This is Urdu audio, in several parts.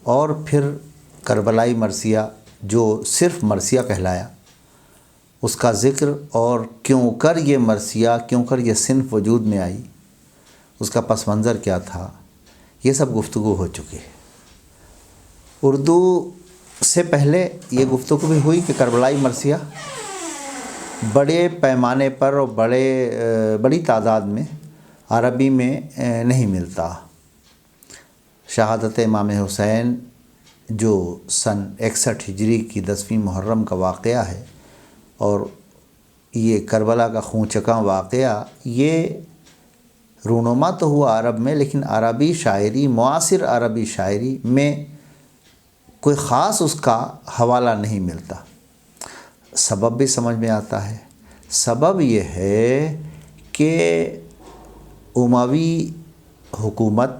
اور پھر کربلائی مرثیہ جو صرف مرثیہ کہلایا، اس کا ذکر اور کیوں کر یہ مرثیہ، کیوں کر یہ صنف وجود میں آئی، اس کا پس منظر کیا تھا، یہ سب گفتگو ہو چکی ہے۔ اردو سے پہلے یہ گفتگو بھی ہوئی کہ کربلائی مرثیہ بڑے پیمانے پر اور بڑی تعداد میں عربی میں نہیں ملتا۔ شہادت امام حسین جو سن 61 ہجری کی 10ویں محرم کا واقعہ ہے، اور یہ کربلا کا خون چکاں واقعہ، یہ رونما تو ہوا عرب میں، لیکن عربی شاعری، معاصر عربی شاعری میں کوئی خاص اس کا حوالہ نہیں ملتا۔ سبب بھی سمجھ میں آتا ہے۔ سبب یہ ہے کہ اموی حکومت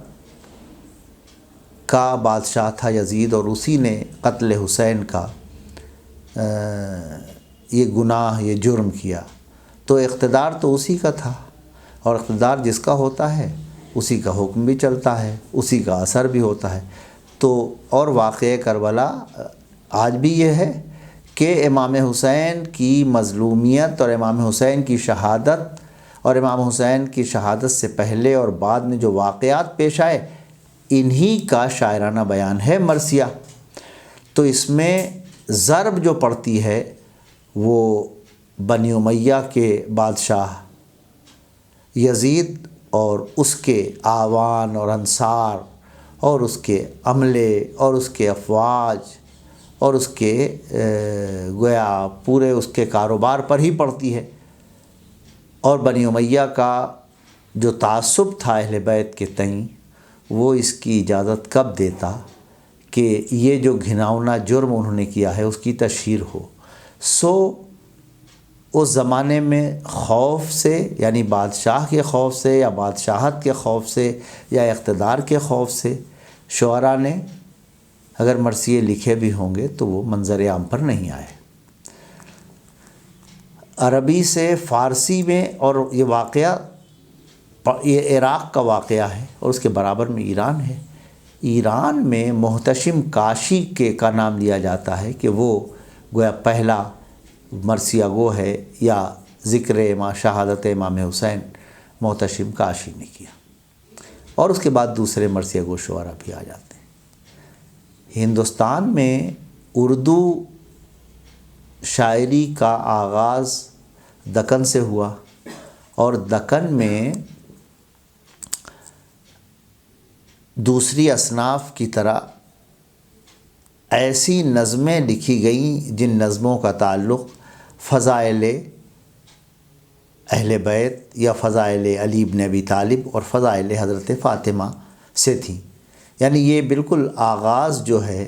کا بادشاہ تھا یزید، اور اسی نے قتل حسین کا یہ گناہ، یہ جرم کیا، تو اقتدار تو اسی کا تھا، اور اقتدار جس کا ہوتا ہے اسی کا حکم بھی چلتا ہے، اسی کا اثر بھی ہوتا ہے۔ تو اور واقعہ کربلا آج بھی یہ ہے کہ امام حسین کی مظلومیت اور امام حسین کی شہادت اور امام حسین کی شہادت سے پہلے اور بعد میں جو واقعات پیش آئے، انہی کا شاعرانہ بیان ہے مرثیہ۔ تو اس میں ضرب جو پڑتی ہے وہ بنی امیہ کے بادشاہ یزید اور اس کے اعوان اور انصار اور اس کے عملے اور اس کے افواج اور اس کے گویا پورے اس کے کاروبار پر ہی پڑتی ہے۔ اور بنی امیہ کا جو تعصب تھا اہل بیت کے تئیں، وہ اس کی اجازت کب دیتا کہ یہ جو گھناؤنا جرم انہوں نے کیا ہے اس کی تشہیر ہو۔ سو اس زمانے میں خوف سے، یعنی بادشاہ کے خوف سے یا بادشاہت کے خوف سے یا اقتدار کے خوف سے، شعراء نے اگر مرثیے لکھے بھی ہوں گے تو وہ منظر عام پر نہیں آئے۔ عربی سے فارسی میں، اور یہ واقعہ یہ عراق کا واقعہ ہے اور اس کے برابر میں ایران ہے۔ ایران میں محتشم کاشی کا نام لیا جاتا ہے کہ وہ گویا پہلا مرثیہ گو ہے، یا ذکر شہادت امام حسین محتشم کاشی نے کیا، اور اس کے بعد دوسرے مرثیہ گو شعراء بھی آ جاتے ہیں۔ ہندوستان میں اردو شاعری کا آغاز دکن سے ہوا، اور دکن میں دوسری اصناف کی طرح ایسی نظمیں لکھی گئیں جن نظموں کا تعلق فضائل اہل بیت یا فضائل علی بن ابی طالب اور فضائل حضرت فاطمہ سے تھیں۔ یعنی یہ بالکل آغاز جو ہے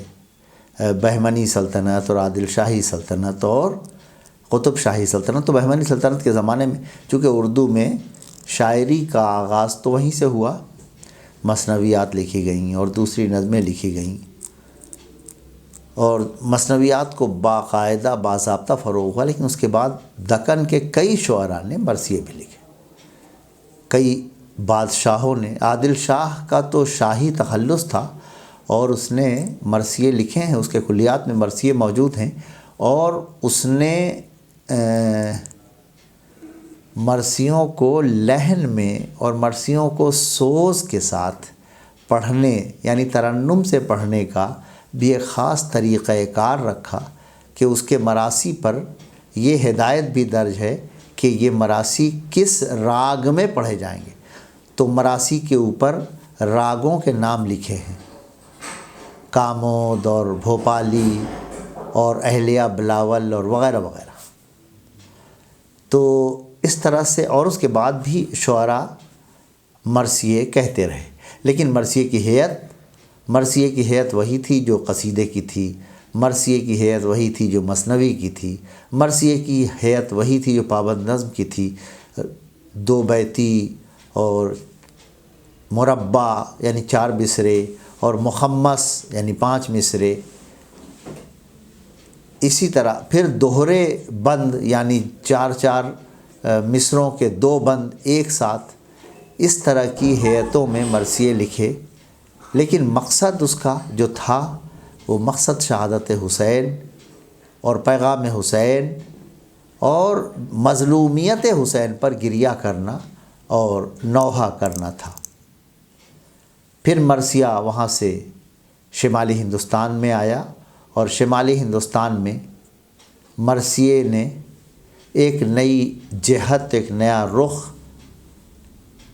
بہمنی سلطنت اور عادل شاہی سلطنت اور قطب شاہی سلطنت، تو بہمنی سلطنت کے زمانے میں چونکہ اردو میں شاعری کا آغاز تو وہیں سے ہوا، مثنویات لکھی گئیں اور دوسری نظمیں لکھی گئیں، اور مثنویات کو باقاعدہ باضابطہ فروغ ہوا، لیکن اس کے بعد دکن کے کئی شعراء نے مرثیے بھی لکھے۔ کئی بادشاہوں نے، عادل شاہ کا تو شاہی تخلص تھا اور اس نے مرثیے لکھے ہیں، اس کے کلیات میں مرثیے موجود ہیں، اور اس نے مرثیوں کو لحن میں اور مرثیوں کو سوز کے ساتھ پڑھنے، یعنی ترنم سے پڑھنے کا بھی ایک خاص طریقہ کار رکھا کہ اس کے مراثی پر یہ ہدایت بھی درج ہے کہ یہ مراثی کس راگ میں پڑھے جائیں گے۔ تو مراثی کے اوپر راگوں کے نام لکھے ہیں، کامود اور بھوپالی اور اہلیہ بلاول اور وغیرہ وغیرہ۔ تو اس طرح سے، اور اس کے بعد بھی شعراء مرثیے کہتے رہے، لیکن مرثیے کی ہیئت وہی تھی جو قصیدے کی تھی، مرثیے کی ہیئت وہی تھی جو مثنوی کی تھی، مرثیے کی ہیئت وہی تھی جو پابند نظم کی تھی، 2 بیتی اور مربع یعنی 4 مصرے اور مخمس یعنی 5 مصرے، اسی طرح پھر دوہرے بند یعنی 4 مصروں کے 2 بند ایک ساتھ، اس طرح کی ہیئتوں میں مرثیے لکھے لیکن مقصد اس کا جو تھا وہ مقصد شہادت حسین اور پیغام حسین اور مظلومیت حسین پر گریہ کرنا اور نوحہ کرنا تھا۔ پھر مرثیہ وہاں سے شمالی ہندوستان میں آیا اور شمالی ہندوستان میں مرثیے نے ایک نئی جہت، ایک نیا رخ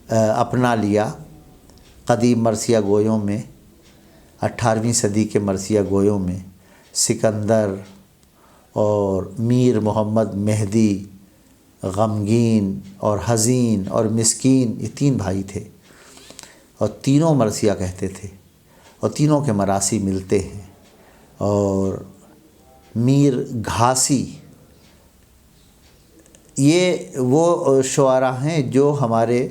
اپنا لیا۔ قدیم مرثیہ گویوں میں، 18ویں صدی کے مرثیہ گویوں میں سکندر اور میر محمد مہدی غمگین اور حزین اور مسکین، یہ 3 بھائی تھے اور تینوں مرثیہ کہتے تھے اور تینوں کے مراثی ملتے ہیں۔ اور میر گھاسی یہ وہ شعراء ہیں جو ہمارے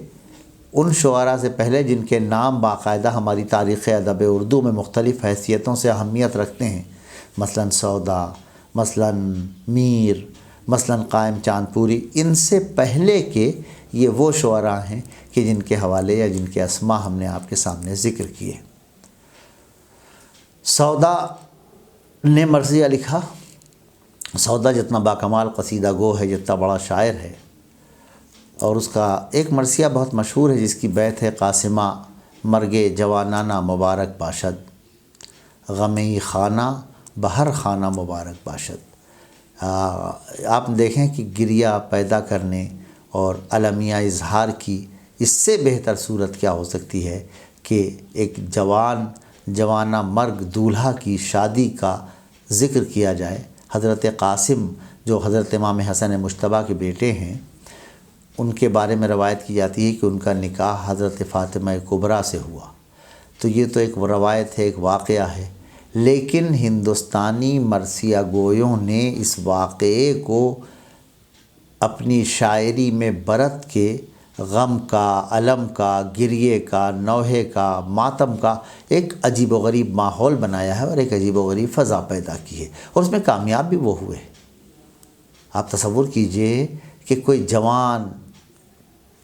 ان شعراء سے پہلے جن کے نام باقاعدہ ہماری تاریخ ادب اردو میں مختلف حیثیتوں سے اہمیت رکھتے ہیں، مثلاً سودا، مثلاً میر، مثلاً قائم چاند پوری، ان سے پہلے کے یہ وہ شعراء ہیں کہ جن کے حوالے یا جن کے اسماء ہم نے آپ کے سامنے ذکر کیے۔ سودا نے مرثیہ لکھا۔ سودا جتنا باکمال قصیدہ گو ہے، جتنا بڑا شاعر ہے، اور اس کا ایک مرثیہ بہت مشہور ہے جس کی بیت ہے: قاسمہ مرگے جوانانہ مبارک باشد، غمی خانہ بہر خانہ مبارک باشد۔ آپ دیکھیں کہ گریہ پیدا کرنے اور المیہ اظہار کی اس سے بہتر صورت کیا ہو سکتی ہے کہ ایک جوانہ مرگ دولہا کی شادی کا ذکر کیا جائے۔ حضرت قاسم جو حضرت امام حسن مجتبیٰ کے بیٹے ہیں، ان کے بارے میں روایت کی جاتی ہے کہ ان کا نکاح حضرت فاطمہ کبریٰ سے ہوا۔ تو یہ تو ایک روایت ہے، ایک واقعہ ہے، لیکن ہندوستانی مرثیہ گویوں نے اس واقعے کو اپنی شاعری میں برت کے غم کا، الم کا، گریے کا، نوحے کا، ماتم کا ایک عجیب و غریب ماحول بنایا ہے اور ایک عجیب و غریب فضا پیدا کی ہے، اور اس میں کامیاب بھی وہ ہوئے۔ آپ تصور کیجئے کہ کوئی جوان،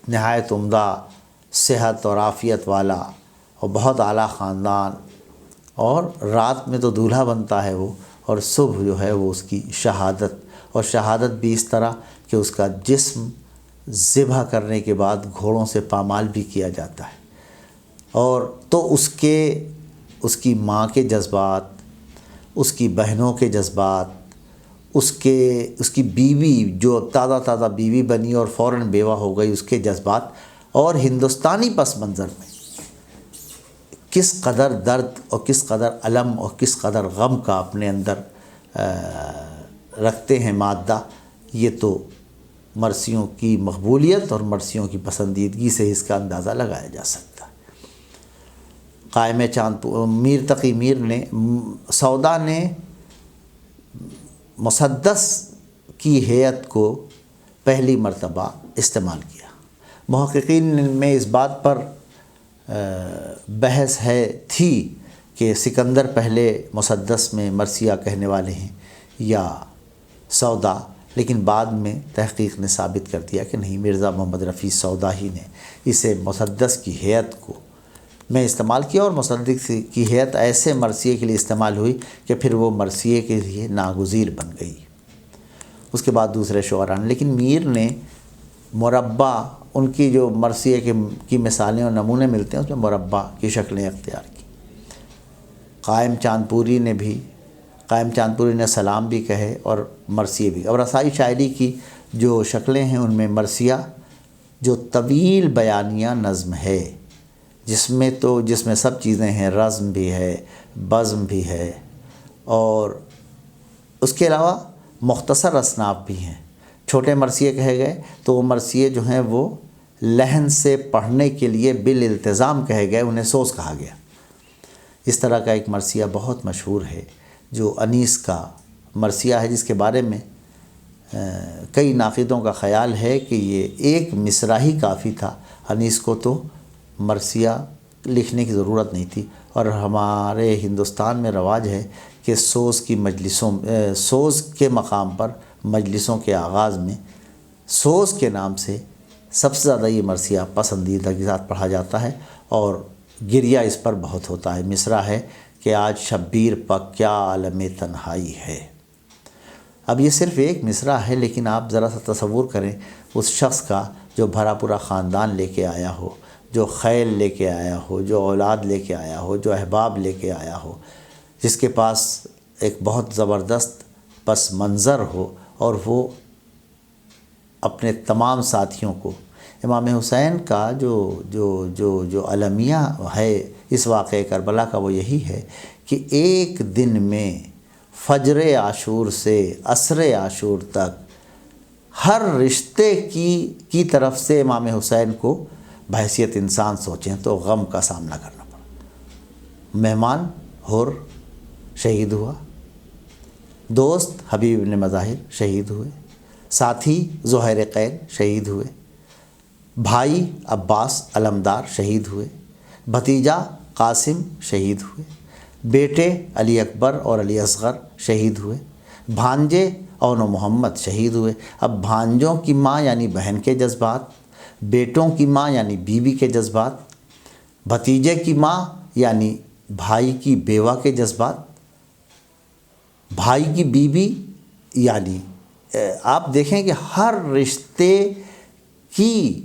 نہایت عمدہ صحت اور عافیت والا اور بہت اعلیٰ خاندان، اور رات میں تو دولہا بنتا ہے وہ، اور صبح جو ہے وہ اس کی شہادت، اور شہادت بھی اس طرح کہ اس کا جسم ذبح کرنے کے بعد گھوڑوں سے پامال بھی کیا جاتا ہے۔ اور تو اس کی ماں کے جذبات، اس کی بہنوں کے جذبات، اس کی بیوی جو تازہ بیوی بنی اور فوراً بیوہ ہو گئی، اس کے جذبات، اور ہندوستانی پس منظر میں کس قدر درد اور کس قدر الم اور کس قدر غم کا اپنے اندر رکھتے ہیں مادہ، یہ تو مرثیوں کی مقبولیت اور مرثیوں کی پسندیدگی سے اس کا اندازہ لگایا جا سکتا ہے۔ قائم چاند میر تقی میر نے، سودا نے مسدس کی ہیئت کو پہلی مرتبہ استعمال کیا۔ محققین میں اس بات پر بحث تھی کہ سکندر پہلے مسدس میں مرثیہ کہنے والے ہیں یا سودا، لیکن بعد میں تحقیق نے ثابت کر دیا کہ نہیں، مرزا محمد رفیع سودا ہی نے اسے مسدس کی ہیئت کو میں استعمال کیا، اور مسدس کی ہیئت ایسے مرثیے کے لیے استعمال ہوئی کہ پھر وہ مرثیے کے لیے ناگزیر بن گئی۔ اس کے بعد دوسرے شعراء نے، لیکن میر نے مربع، ان کی جو مرثیے کی مثالیں اور نمونے ملتے ہیں اس میں مربع کی شکلیں اختیار کی۔ قائم چاند پوری نے سلام بھی کہے اور مرثیے بھی، اور رسائی شاعری کی جو شکلیں ہیں ان میں مرثیہ جو طویل بیانیہ نظم ہے، جس میں سب چیزیں ہیں، رزم بھی ہے، بزم بھی ہے، اور اس کے علاوہ مختصر اصناف بھی ہیں۔ چھوٹے مرثیے کہے گئے تو وہ مرثیے جو ہیں وہ لحن سے پڑھنے کے لیے بالالتزام کہے گئے، انہیں سوز کہا گیا۔ اس طرح کا ایک مرثیہ بہت مشہور ہے جو انیس کا مرثیہ ہے، جس کے بارے میں کئی ناقدوں کا خیال ہے کہ یہ ایک مصرع ہی کافی تھا، انیس کو تو مرثیہ لکھنے کی ضرورت نہیں تھی۔ اور ہمارے ہندوستان میں رواج ہے کہ سوز کے مقام پر مجلسوں کے آغاز میں سوز کے نام سے سب سے زیادہ یہ مرثیہ پسندیدہ کے ساتھ پڑھا جاتا ہے، اور گریہ اس پر بہت ہوتا ہے۔ مصرع ہے کہ آج شبیر پا کیا عالم تنہائی ہے۔ اب یہ صرف ایک مصرع ہے، لیکن آپ ذرا سا تصور کریں اس شخص کا جو بھرا پورا خاندان لے کے آیا ہو، جو خیل لے کے آیا ہو، جو اولاد لے کے آیا ہو، جو احباب لے کے آیا ہو، جس کے پاس ایک بہت زبردست پس منظر ہو، اور وہ اپنے تمام ساتھیوں کو امام حسین کا جو المیہ ہے اس واقعہ کربلا کا وہ یہی ہے کہ ایک دن میں فجر عاشور سے عصر عاشور تک ہر رشتے کی طرف سے امام حسین کو بحیثیت انسان سوچیں تو غم کا سامنا کرنا پڑا۔ مہمان حر شہید ہوا، دوست حبیب بن مظاہر شہید ہوئے، ساتھی زہیر قین شہید ہوئے، بھائی عباس علمدار شہید ہوئے، بھتیجا قاسم شہید ہوئے، بیٹے علی اکبر اور علی اصغر شہید ہوئے، بھانجے اون و محمد شہید ہوئے۔ اب بھانجوں کی ماں یعنی بہن کے جذبات، بیٹوں کی ماں یعنی بیوی کے جذبات، بھتیجے کی ماں یعنی بھائی کی بیوہ کے جذبات، بھائی کی بیوی یعنی آپ دیکھیں کہ ہر رشتے کی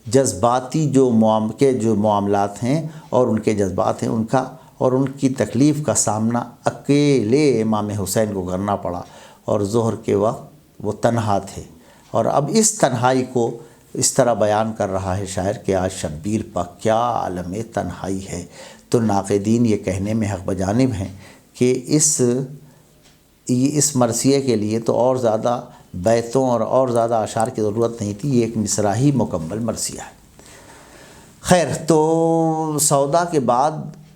جذباتی جو معاملات ہیں اور ان کے جذبات ہیں، ان کا اور ان کی تکلیف کا سامنا اکیلے امام حسین کو کرنا پڑا، اور ظہر کے وقت وہ تنہا تھے۔ اور اب اس تنہائی کو اس طرح بیان کر رہا ہے شاعر کہ آج شبیر پا کیا عالم تنہائی ہے۔ تو ناقدین یہ کہنے میں حق بجانب ہیں کہ اس مرثیے کے لیے تو اور زیادہ بیتوں اور زیادہ اشعار کی ضرورت نہیں تھی، یہ ایک مصرع ہی مکمل مرثیہ ہے۔ خیر، تو سودا کے بعد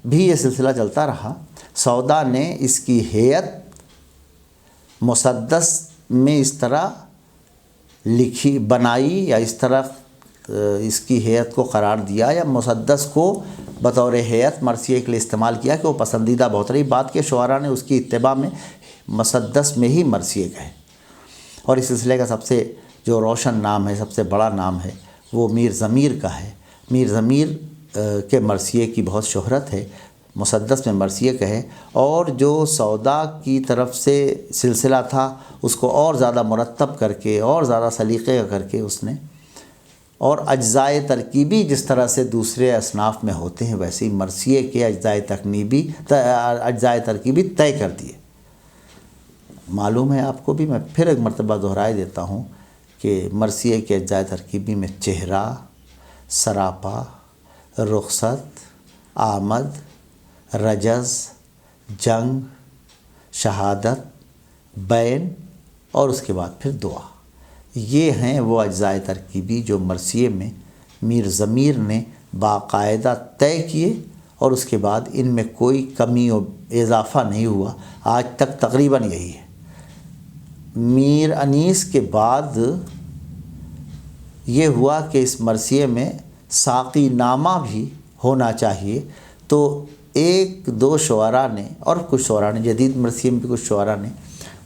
بھی یہ سلسلہ چلتا رہا۔ سودا نے اس کی ہیئت مسدس میں اس طرح بنائی یا اس طرح اس کی ہیئت کو قرار دیا یا مسدس کو بطور ہیئت مرثیے کے لیے استعمال کیا کہ وہ پسندیدہ بہت رہی۔ بعد کے شعراء نے اس کی اتباع میں مسدس میں ہی مرثیے کہے، اور اس سلسلے کا سب سے جو روشن نام ہے، سب سے بڑا نام ہے، وہ میر ضمیر کا ہے۔ میر ضمیر کے مرثیے کی بہت شہرت ہے، مسدس میں مرثیے کہے، اور جو سودا کی طرف سے سلسلہ تھا اس کو اور زیادہ مرتب کر کے اور زیادہ سلیقے کر کے اس نے، اور اجزائے ترکیبی جس طرح سے دوسرے اصناف میں ہوتے ہیں ویسے ہی مرثیے کے اجزائے ترکیبی طے کر دیے۔ معلوم ہے آپ کو بھی، میں پھر ایک مرتبہ دہرائے دیتا ہوں کہ مرثیے کے اجزائے ترکیبی میں چہرہ، سراپا، رخصت، آمد، رجز، جنگ، شہادت، بین اور اس کے بعد پھر دعا، یہ ہیں وہ اجزائے ترکیبی جو مرثیے میں میر ضمیر نے باقاعدہ طے کیے، اور اس کے بعد ان میں کوئی کمی و اضافہ نہیں ہوا، آج تک تقریباً یہی ہے۔ میر انیس کے بعد یہ ہوا کہ اس مرثیے میں ساقی نامہ بھی ہونا چاہیے، تو ایک دو شعراء نے اور کچھ شعراء نے، جدید مرثیے میں بھی کچھ شعراء نے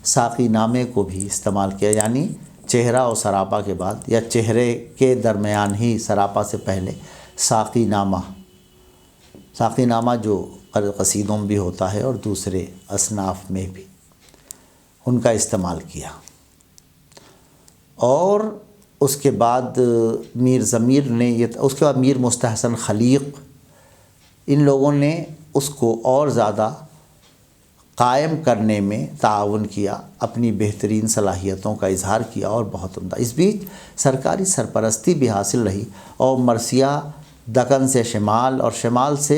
ساقی نامے کو بھی استعمال کیا، یعنی چہرہ اور سراپا کے بعد یا چہرے کے درمیان ہی سراپا سے پہلے ساقی نامہ جو قصیدوں میں بھی ہوتا ہے اور دوسرے اصناف میں بھی، ان کا استعمال کیا۔ اور اس کے بعد میر ضمیر نے اس کے بعد میر مستحسن خلیق، ان لوگوں نے اس کو اور زیادہ قائم کرنے میں تعاون کیا، اپنی بہترین صلاحیتوں کا اظہار کیا اور بہت عمدہ۔ اس بیچ سرکاری سرپرستی بھی حاصل رہی، اور مرثیہ دکن سے شمال اور شمال سے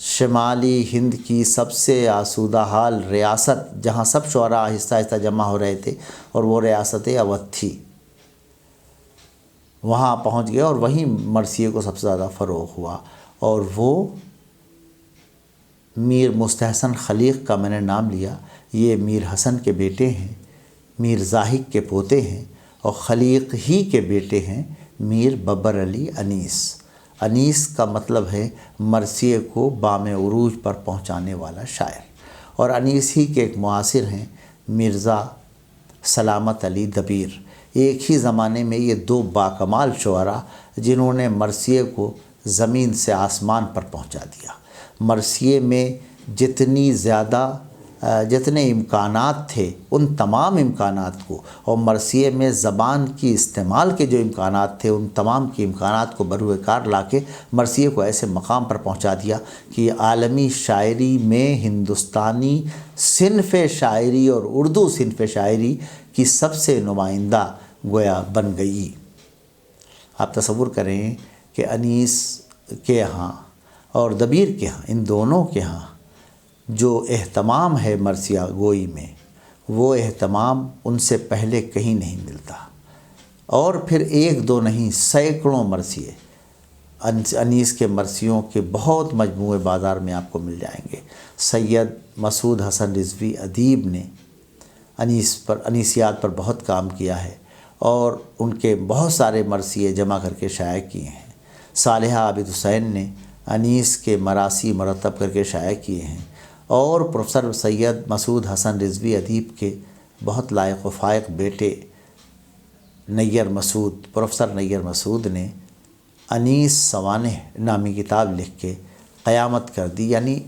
شمالی ہند کی سب سے آسودہ حال ریاست، جہاں سب شعراء آہستہ آہستہ جمع ہو رہے تھے، اور وہ ریاست اودھ تھی، وہاں پہنچ گئے اور وہیں مرثیے کو سب سے زیادہ فروغ ہوا۔ اور وہ میر مستحسن خلیق کا میں نے نام لیا، یہ میر حسن کے بیٹے ہیں، میر زاہد کے پوتے ہیں، اور خلیق ہی کے بیٹے ہیں میر ببر علی انیس۔ انیس کا مطلب ہے مرثیے کو بام عروج پر پہنچانے والا شاعر، اور انیس ہی کے ایک معاصر ہیں مرزا سلامت علی دبیر۔ ایک ہی زمانے میں یہ دو باکمال شعراء جنہوں نے مرثیے کو زمین سے آسمان پر پہنچا دیا۔ مرثیے میں جتنے امکانات تھے ان تمام امکانات کو، اور مرثیے میں زبان کی استعمال کے جو امکانات تھے ان تمام کے امکانات کو بروئے کار لا کے مرثیے کو ایسے مقام پر پہنچا دیا کہ عالمی شاعری میں ہندوستانی صنف شاعری اور اردو صنف شاعری کی سب سے نمائندہ گویا بن گئی۔ آپ تصور کریں کہ انیس کے یہاں اور دبیر کے یہاں، ان دونوں کے یہاں جو اہتمام ہے مرثیہ گوئی میں، وہ اہتمام ان سے پہلے کہیں نہیں ملتا۔ اور پھر ایک دو نہیں، سینکڑوں مرثیے انیس کے مرثیوں کے بہت مجموعے بازار میں آپ کو مل جائیں گے۔ سید مسعود حسن رضوی ادیب نے انیسیات پر بہت کام کیا ہے اور ان کے بہت سارے مرثیے جمع کر کے شائع کیے ہیں۔ صالحہ عابد حسین نے انیس کے مراثی مرتب کر کے شائع کیے ہیں، اور پروفیسر سید مسعود حسن رضوی ادیب کے بہت لائق و فائق بیٹے پروفیسر نیر مسعود نے انیس سوانح نامی کتاب لکھ کے قیامت کر دی۔ یعنی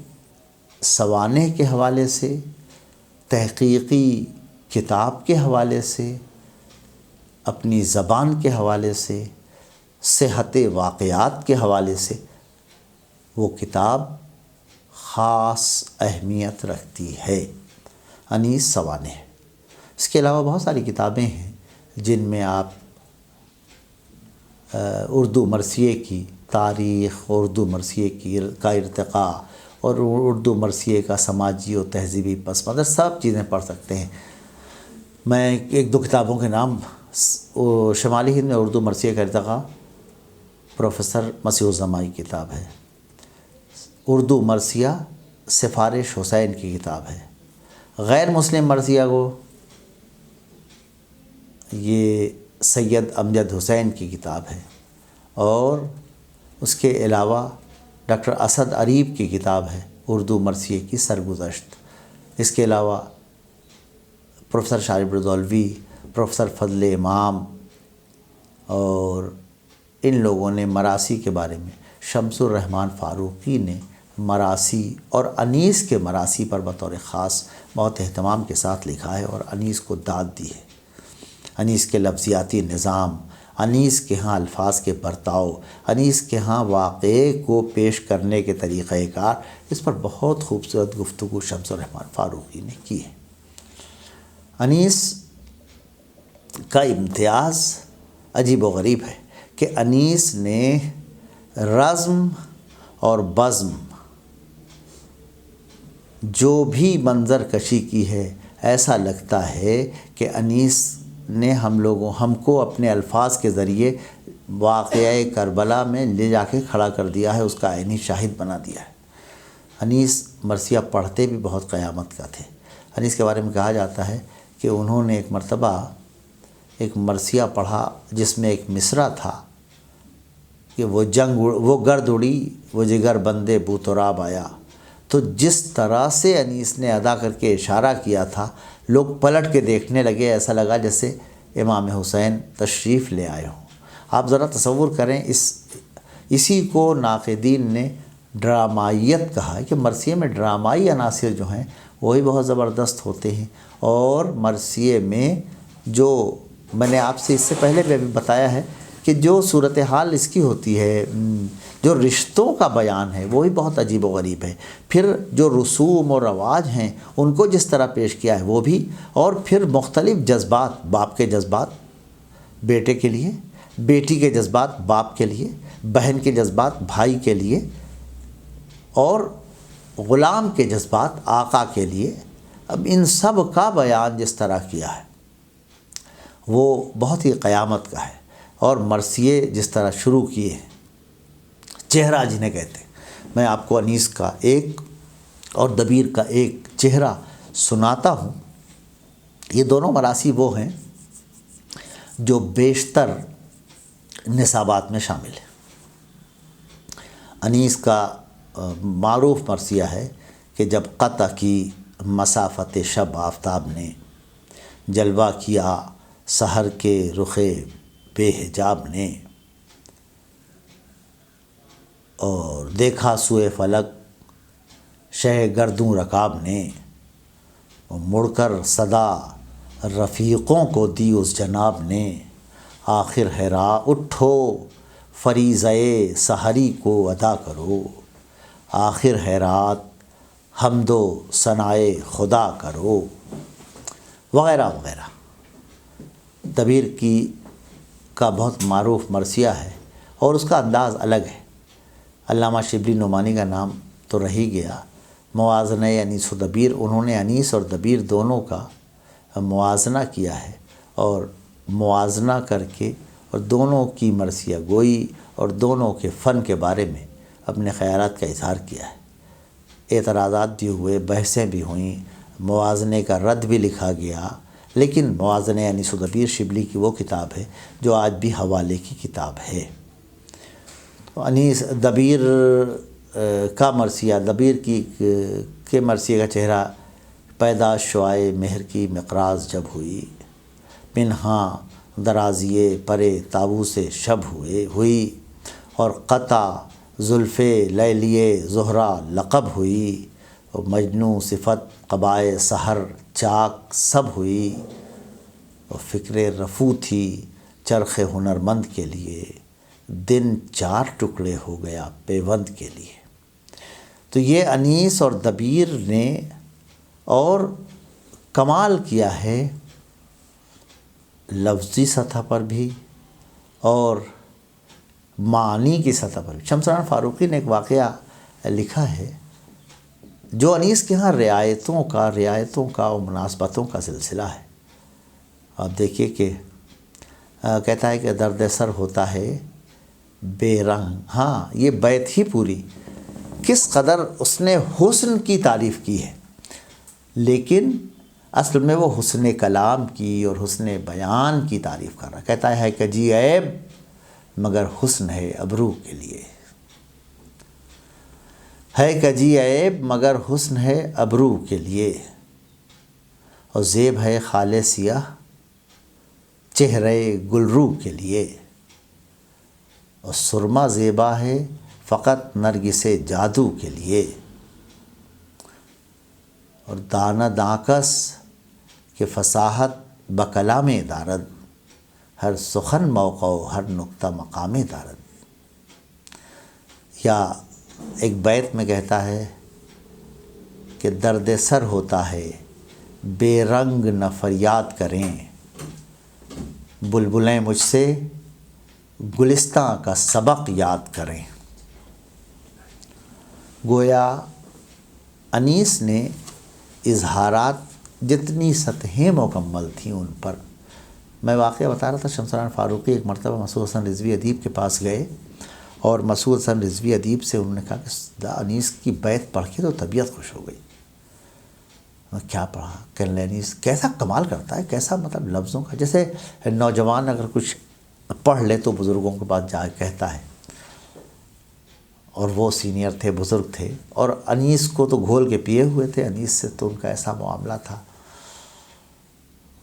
سوانح کے حوالے سے، تحقیقی کتاب کے حوالے سے، اپنی زبان کے حوالے سے، صحت واقعات کے حوالے سے وہ کتاب خاص اہمیت رکھتی ہے، انیس سوانح۔ اس کے علاوہ بہت ساری کتابیں ہیں جن میں آپ اردو مرثیے کی تاریخ، اردو مرثیے کا ارتقاء اور اردو مرثیے کا سماجی و تہذیبی پس منظر سب چیزیں پڑھ سکتے ہیں۔ میں ایک دو کتابوں کے نام، شمالی ہند میں اردو مرثیے کا ارتقاء پروفیسر مسیح الزماں کی کتاب ہے۔ اردو مرثیہ سفارش حسین کی کتاب ہے۔ غیر مسلم مرثیہ کو یہ سید امجد حسین کی کتاب ہے، اور اس کے علاوہ ڈاکٹر اسد اریب کی کتاب ہے اردو مرثیے کی سرگزشت۔ اس کے علاوہ پروفیسر شارب رضولوی، پروفیسر فضل امام اور ان لوگوں نے مراثی کے بارے میں، شمس الرحمن فاروقی نے مراثی اور انیس کے مراثی پر بطور خاص بہت اہتمام کے ساتھ لکھا ہے اور انیس کو داد دی ہے۔ انیس کے لفظیاتی نظام، انیس کے ہاں الفاظ کے برتاؤ، انیس کے ہاں واقعے کو پیش کرنے کے طریقہ کار، اس پر بہت خوبصورت گفتگو شمس الرحمن فاروقی نے کی ہے۔ انیس کا امتیاز عجیب و غریب ہے کہ انیس نے رزم اور بزم جو بھی منظر کشی کی ہے، ایسا لگتا ہے کہ انیس نے ہم کو اپنے الفاظ کے ذریعے واقعہ کربلا میں لے جا کے کھڑا کر دیا ہے، اس کا عینی شاہد بنا دیا ہے۔ انیس مرثیہ پڑھتے بھی بہت قیامت کا تھے۔ انیس کے بارے میں کہا جاتا ہے کہ انہوں نے ایک مرتبہ ایک مرثیہ پڑھا جس میں ایک مصرع تھا کہ وہ گرد اڑی، وہ جگر بندے بوتراب آیا۔ تو جس طرح سے انیس نے ادا کر کے اشارہ کیا تھا، لوگ پلٹ کے دیکھنے لگے، ایسا لگا جیسے امام حسین تشریف لے آئے ہوں۔ آپ ذرا تصور کریں، اسی کو ناقدین نے ڈرامائیت کہا ہے کہ مرثیے میں ڈرامائی عناصر جو ہیں وہی بہت زبردست ہوتے ہیں۔ اور مرثیے میں جو میں نے آپ سے اس سے پہلے بھی بتایا ہے کہ جو صورتحال اس کی ہوتی ہے، جو رشتوں کا بیان ہے، وہی بہت عجیب و غریب ہے۔ پھر جو رسوم اور رواج ہیں ان کو جس طرح پیش کیا ہے وہ بھی، اور پھر مختلف جذبات، باپ کے جذبات بیٹے کے لیے، بیٹی کے جذبات باپ کے لیے، بہن کے جذبات بھائی کے لیے، اور غلام کے جذبات آقا کے لیے، اب ان سب کا بیان جس طرح کیا ہے وہ بہت ہی قیامت کا ہے۔ اور مرثیے جس طرح شروع کیے ہیں، چہرہ جنہیں کہتے ہیں، میں آپ کو انیس کا ایک اور دبیر کا ایک چہرہ سناتا ہوں۔ یہ دونوں مراثی وہ ہیں جو بیشتر نصابات میں شامل ہیں۔ انیس کا معروف مرثیہ ہے کہ جب قطع کی مسافت شب آفتاب نے، جلوہ کیا سحر کے رخ بے حجاب نے، اور دیکھا سوئے فلک شہ گردوں رکاب نے، مڑ کر صدا رفیقوں کو دی اس جناب نے، آخر حرا اٹھو فریضۂ سحری کو ادا کرو، آخر حیرات حمد و ثنائے خدا کرو، وغیرہ وغیرہ۔ دبیر کا بہت معروف مرثیہ ہے اور اس کا انداز الگ ہے۔ علامہ شبلی نعمانی کا نام تو رہ ہی گیا۔ موازنہ انیس و دبیر، انہوں نے انیس اور دبیر دونوں کا موازنہ کیا ہے اور موازنہ کر کے اور دونوں کی مرثیہ گوئی اور دونوں کے فن کے بارے میں اپنے خیالات کا اظہار کیا ہے۔ اعتراضات بھی ہوئے، بحثیں بھی ہوئیں، موازنے کا رد بھی لکھا گیا، لیکن موازنہ انیس و دبیر شبلی کی وہ کتاب ہے جو آج بھی حوالے کی کتاب ہے۔ تو انیس دبیر کا مرثیہ، دبیر کے مرثیے کا چہرہ، پیدا شعائے مہر کی مقراض جب ہوئی، پنہاں درازیے پرے طاووس شب ہوئی، اور قطع زلف لیلیے زہرا لقب ہوئی، اور مجنوں صفت قبائے سحر چاک سب ہوئی، اور فکر رفو تھی چرخ ہنرمند کے لیے، دن 4 ٹکڑے ہو گیا پیوند کے لیے۔ تو یہ انیس اور دبیر نے اور کمال کیا ہے لفظی سطح پر بھی اور معنی کی سطح پر بھی۔ شمس فاروقی نے ایک واقعہ لکھا ہے جو انیس کے ہاں رعایتوں کا اور مناسبتوں کا سلسلہ ہے۔ آپ دیکھیے کہ کہتا ہے کہ درد سر ہوتا ہے بے رنگ۔ ہاں، یہ بیت ہی پوری کس قدر اس نے حسن کی تعریف کی ہے، لیکن اصل میں وہ حسن کلام کی اور حسن بیان کی تعریف کر رہا ہے۔ کہتا ہے کہ جی عیب مگر حسن ہے ابرو کے لیے، ہے کہ جی عیب مگر حسن ہے ابرو کے لیے، اور زیب ہے خال سیاہ چہرے گلرو کے لیے، اور سرما زیبا ہے فقط نرگس جادو کے لیے، اور دانہ دانکس کہ فصاحت بکلام دارد، ہر سخن موقع و ہر نقطہ مقام دارد۔ یا ایک بیت میں کہتا ہے کہ درد سر ہوتا ہے بے رنگ نہ فریاد کریں، بلبلیں مجھ سے گلستاں کا سبق یاد کریں۔ گویا انیس نے اظہارات جتنی سطحیں مکمل تھیں ان پر، میں واقعہ بتا رہا تھا، شمس فاروقی ایک مرتبہ مسعود حسن رضوی ادیب کے پاس گئے اور مسعود حسن رضوی ادیب سے انہوں نے کہا کہ انیس کی بیت پڑھ کے تو طبیعت خوش ہو گئی۔ کیا پڑھا؟ کہنے انیس کیسا کمال کرتا ہے، کیسا مطلب لفظوں کا، جیسے نوجوان اگر کچھ پڑھ لے تو بزرگوں کے پاس جا کے کہتا ہے، اور وہ سینئر تھے، بزرگ تھے، اور انیس کو تو گھول کے پیے ہوئے تھے، انیس سے تو ان کا ایسا معاملہ تھا۔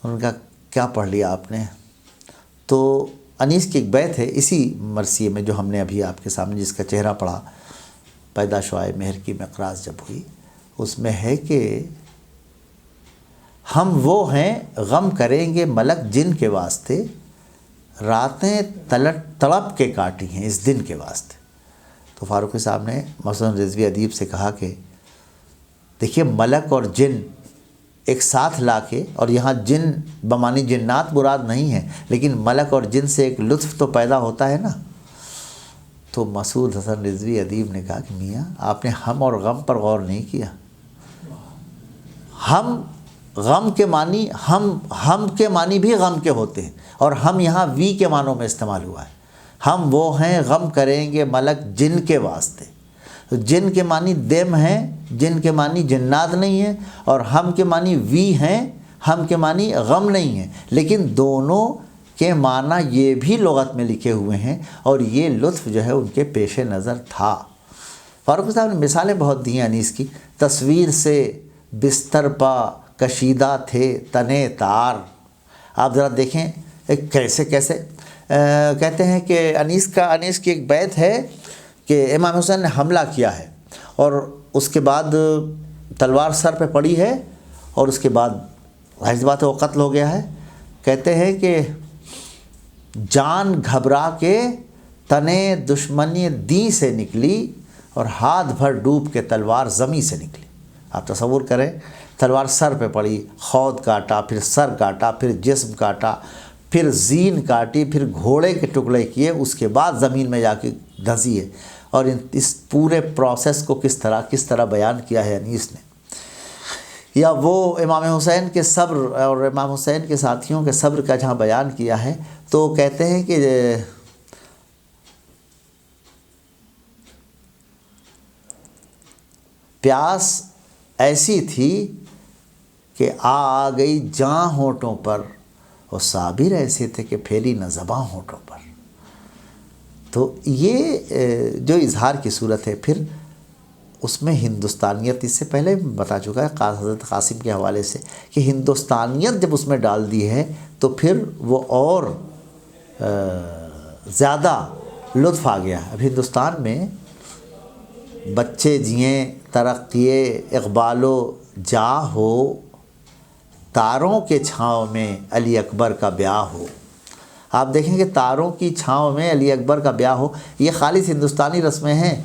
ان کا کیا پڑھ لیا آپ نے؟ تو انیس کی ایک بیت ہے اسی مرثیے میں جو ہم نے ابھی آپ کے سامنے جس کا چہرہ پڑھا، پیدا شعائے مہر کی مقراض جب ہوئی، اس میں ہے کہ ہم وہ ہیں غم کریں گے ملک جن کے واسطے، راتیں تڑپ کے کاٹی ہیں اس دن کے واسطے۔ تو فاروقی صاحب نے مسعود رضوی ادیب سے کہا کہ دیکھیے ملک اور جن ایک ساتھ لا کے، اور یہاں جن بمانی جنات مراد نہیں ہے، لیکن ملک اور جن سے ایک لطف تو پیدا ہوتا ہے نا۔ تو مسعود حسن رضوی ادیب نے کہا کہ میاں آپ نے ہم اور غم پر غور نہیں کیا۔ ہم غم کے معنی ہم کے معنی بھی غم کے ہوتے ہیں، اور ہم یہاں وی کے معنوں میں استعمال ہوا ہے۔ ہم وہ ہیں غم کریں گے ملک جن کے واسطے، جن کے معنی دم ہیں، جن کے معنی جنات نہیں ہیں، اور ہم کے معنی وی ہیں، ہم کے معنی غم نہیں ہیں، لیکن دونوں کے معنی یہ بھی لغت میں لکھے ہوئے ہیں، اور یہ لطف جو ہے ان کے پیش نظر تھا۔ فاروقی صاحب نے مثالیں بہت دی ہیں انیس کی۔ تصویر سے بستر پا کشیدہ تھے تنے تار۔ آپ ذرا دیکھیں کیسے کہتے ہیں کہ انیس کی ایک بیت ہے کہ امام حسین نے حملہ کیا ہے اور اس کے بعد تلوار سر پہ پڑی ہے اور اس کے بعد ظاہر بات ہے وہ قتل ہو گیا ہے. کہتے ہیں کہ جان گھبرا کے تنے دشمنی دی سے نکلی اور ہاتھ بھر ڈوب کے تلوار زمیں سے نکلی. آپ تصور کریں، تلوار سر پہ پڑی، خود کاٹا، پھر سر کاٹا، پھر جسم کاٹا، پھر زین کاٹی، پھر گھوڑے کے ٹکڑے کیے، اس کے بعد زمین میں جا کے دھنسی ہے. اور اس پورے پروسیس کو کس طرح بیان کیا ہے انیس نے. یا وہ امام حسین کے صبر اور امام حسین کے ساتھیوں کے صبر کا جہاں بیان کیا ہے تو کہتے ہیں کہ پیاس ایسی تھی کہ آ گئی جاں ہونٹوں پر، اور صابر ایسے تھے کہ پھیلی نہ زباں ہونٹوں پر. تو یہ جو اظہار کی صورت ہے، پھر اس میں ہندوستانیت اس سے پہلے بتا چکا ہے حضرت قاسم کے حوالے سے کہ ہندوستانیت جب اس میں ڈال دی ہے تو پھر وہ اور زیادہ لطف آ گیا. اب ہندوستان میں بچے جئیں ترقی اقبال و جاہ ہو، تاروں کے چھاؤں میں علی اکبر کا بیاہ ہو. آپ دیکھیں کہ تاروں کی چھاؤں میں علی اکبر کا بیاہ ہو، یہ خالص ہندوستانی رسمیں ہیں.